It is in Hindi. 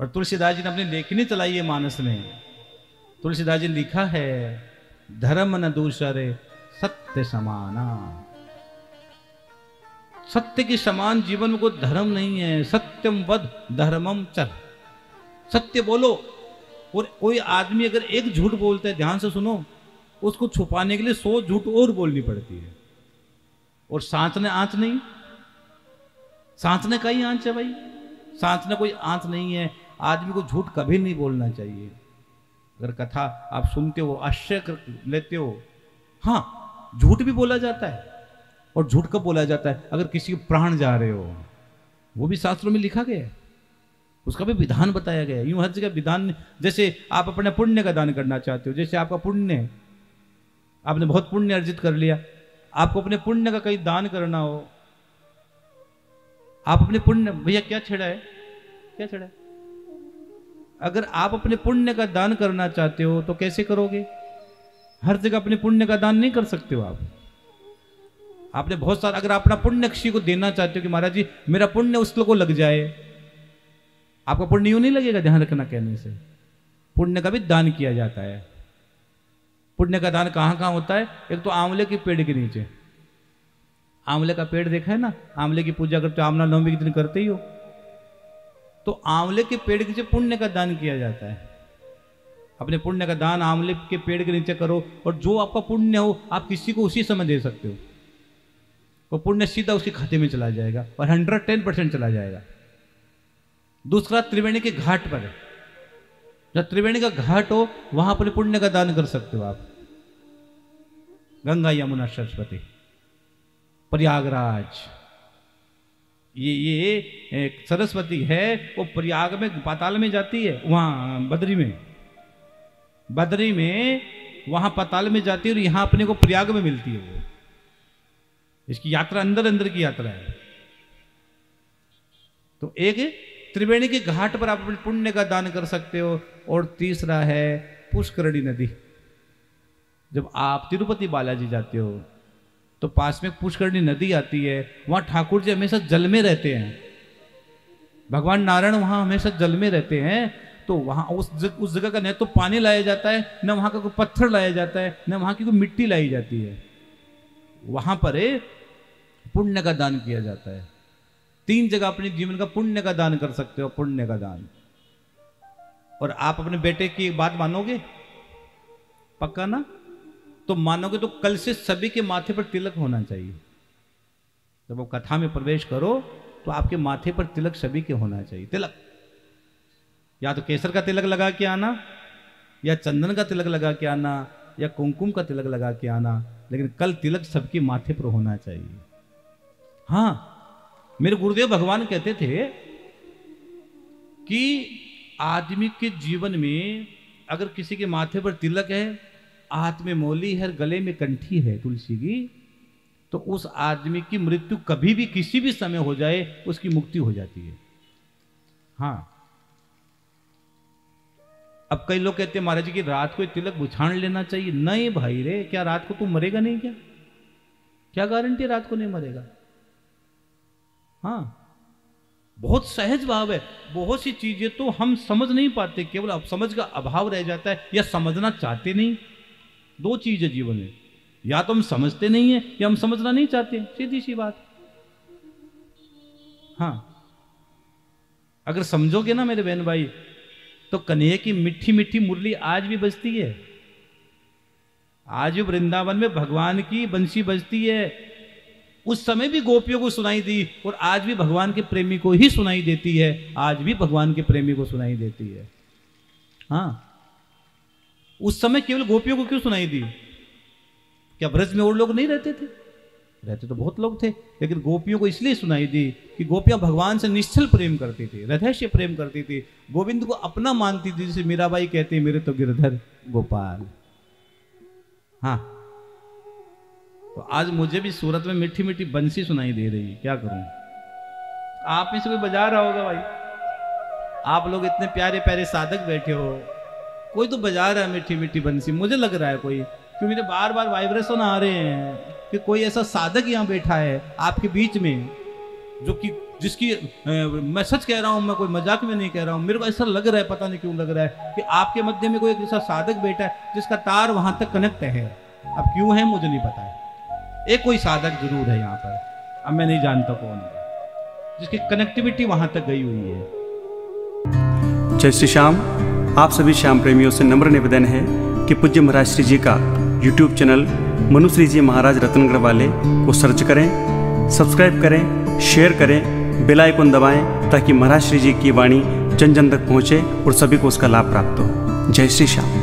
और तुलसीदास जी ने अपनी लेखनी चलाई है मानस में। तुलसीदास जी ने लिखा है, धर्म न दूसरे सत्य समाना। सत्य के समान जीवन में कोई धर्म नहीं है। सत्यम वद धर्मम चर। सत्य बोलो। और कोई आदमी अगर एक झूठ बोलता है, ध्यान से सुनो, उसको छुपाने के लिए 100 झूठ और बोलनी पड़ती है। और सांचने आंच नहीं, सांचने का ही आंच है भाई, सांचने कोई आंच नहीं है। आदमी को झूठ कभी नहीं बोलना चाहिए। अगर कथा आप सुनते हो, आश्चर्य लेते हो, हाँ झूठ भी बोला जाता है। और झूठ कब बोला जाता है? अगर किसी के प्राण जा रहे हो, वो भी शास्त्रों में लिखा गया है, उसका भी विधान बताया गया है। यूं हर जगह विधान, जैसे आप अपने पुण्य का दान करना चाहते हो, जैसे आपका पुण्य, आपने बहुत पुण्य अर्जित कर लिया, आपको अपने पुण्य का कहीं दान करना हो, आप अपने पुण्य, भैया क्या छेड़ा है, क्या छेड़ा है? अगर आप अपने पुण्य का दान करना चाहते हो तो कैसे करोगे? हर जगह अपने पुण्य का दान नहीं कर सकते हो आप। आपने बहुत सारा, अगर आप अपना पुण्य किसी को देना चाहते हो कि महाराज जी मेरा पुण्य उस को लग जाए, आपका पुण्य यूं नहीं लगेगा। ध्यान रखना, कहने से पुण्य का भी दान किया जाता है। पुण्य का दान कहां कहां होता है? एक तो आंवले के पेड़ के नीचे, आंवले का पेड़ देखा है ना, आंवले की पूजा करते हो, आंवला नवमी के दिन करते ही हो, तो आंवले के पेड़ के नीचे पुण्य का दान किया जाता है। अपने पुण्य का दान आंवले के पेड़ के नीचे करो, और जो आपका पुण्य हो आप किसी को उसी समय दे सकते हो, वो पुण्य सीधा उसके खाते में चला जाएगा और 110% चला जाएगा। दूसरा, त्रिवेणी के घाट पर, जब त्रिवेणी का घाट हो वहां अपने पुण्य का दान कर सकते हो आप। गंगा यमुना सरस्वती प्रयागराज, ये एक सरस्वती है, वो प्रयाग में पाताल में जाती है, वहां बद्री में वहां पाताल में जाती है, और यहां अपने को प्रयाग में मिलती है। वो इसकी यात्रा अंदर अंदर की यात्रा है। तो एक त्रिवेणी के घाट पर आप अपने पुण्य का दान कर सकते हो। और तीसरा है पुष्करणी नदी। जब आप तिरुपति बालाजी जाते हो तो पास में पुष्करणी नदी आती है, वहां ठाकुर जी हमेशा जल में रहते हैं, भगवान नारायण वहां हमेशा जल में रहते हैं। तो वहां उस जगह का न तो पानी लाया जाता है, न वहां का कोई पत्थर लाया जाता है, न वहां की कोई मिट्टी लाई जाती है। वहां पर पुण्य का दान किया जाता है। 3 जगह अपने जीवन का पुण्य का दान कर सकते हो, पुण्य का दान। और आप अपने बेटे की बात मानोगे, पक्का ना? तो मानोगे तो कल से सभी के माथे पर तिलक होना चाहिए। जब आप कथा में प्रवेश करो तो आपके माथे पर तिलक सभी के होना चाहिए। तिलक या तो केसर का तिलक लगा के आना, या चंदन का तिलक लगा के आना, या कुमकुम का तिलक लगा के आना, लेकिन कल तिलक सबके माथे पर होना चाहिए। हाँ, मेरे गुरुदेव भगवान कहते थे कि आदमी के जीवन में अगर किसी के माथे पर तिलक है, हाथ में मोली है, गले में कंठी है तुलसी की, तो उस आदमी की मृत्यु कभी भी किसी भी समय हो जाए, उसकी मुक्ति हो जाती है। हाँ, अब कई लोग कहते हैं महाराज जी की रात को तिलक बुछाड़ लेना चाहिए। नहीं भाई रे, क्या रात को तू मरेगा नहीं? क्या गारंटी रात को नहीं मरेगा? हाँ, बहुत सहज भाव है। बहुत सी चीजें तो हम समझ नहीं पाते, केवल अब समझ का अभाव रह जाता है, या समझना चाहते नहीं। 2 चीज है जीवन में, या तो हम समझते नहीं है या हम समझना नहीं चाहते, सीधी सी बात। हाँ, अगर समझोगे ना मेरे बहन भाई, तो कन्हैया की मीठी मीठी मुरली आज भी बजती है। आज भी वृंदावन में भगवान की बंसी बजती है। उस समय भी गोपियों को सुनाई दी, और आज भी भगवान के प्रेमी को ही सुनाई देती है। आज भी भगवान के प्रेमी को सुनाई देती है। हाँ, उस समय केवल गोपियों को क्यों सुनाई दी? क्या ब्रज में और लोग नहीं रहते थे? रहते तो बहुत लोग थे, लेकिन गोपियों को इसलिए सुनाई दी कि गोपियां भगवान से निश्चल प्रेम करती थी, हृदय से प्रेम करती थी, गोविंद को अपना मानती थी। जैसे मीराबाई कहती है, मेरे तो गिरधर गोपाल। हाँ, तो आज मुझे भी सूरत में मीठी मीठी बंसी सुनाई दे रही है, क्या करूं? आप में से कोई बजा रहा होगा भाई। आप लोग इतने प्यारे प्यारे साधक बैठे हो, कोई तो बजा रहा है मीठी मीठी बंसी। मुझे लग रहा है कोई, क्योंकि मुझे बार बार वाइब्रेशन आ रहे हैं कि कोई ऐसा साधक यहाँ बैठा है आपके बीच में, जो कि जिसकी मैं सच कह रहा हूँ, मैं कोई मजाक में नहीं कह रहा हूँ, मेरे को ऐसा लग रहा है, पता नहीं क्यों लग रहा है कि आपके मध्य में कोई एक ऐसा साधक बैठा है जिसका तार वहां तक कनेक्ट है। अब क्यों है मुझे नहीं पता है, एक कोई साधक जरूर है यहाँ पर, अब मैं नहीं जानता कौन है, जिसकी कनेक्टिविटी वहां तक गई हुई है। जय श्री श्याम। आप सभी श्याम प्रेमियों से नम्र निवेदन है कि पूज्य महाराज श्री जी का YouTube चैनल मनुश्री जी महाराज रत्नगढ़ वाले को सर्च करें, सब्सक्राइब करें, शेयर करें, बेल आइकन दबाएं ताकि महाराज श्री जी की वाणी जन जन तक पहुँचे और सभी को उसका लाभ प्राप्त हो। जय श्री श्याम।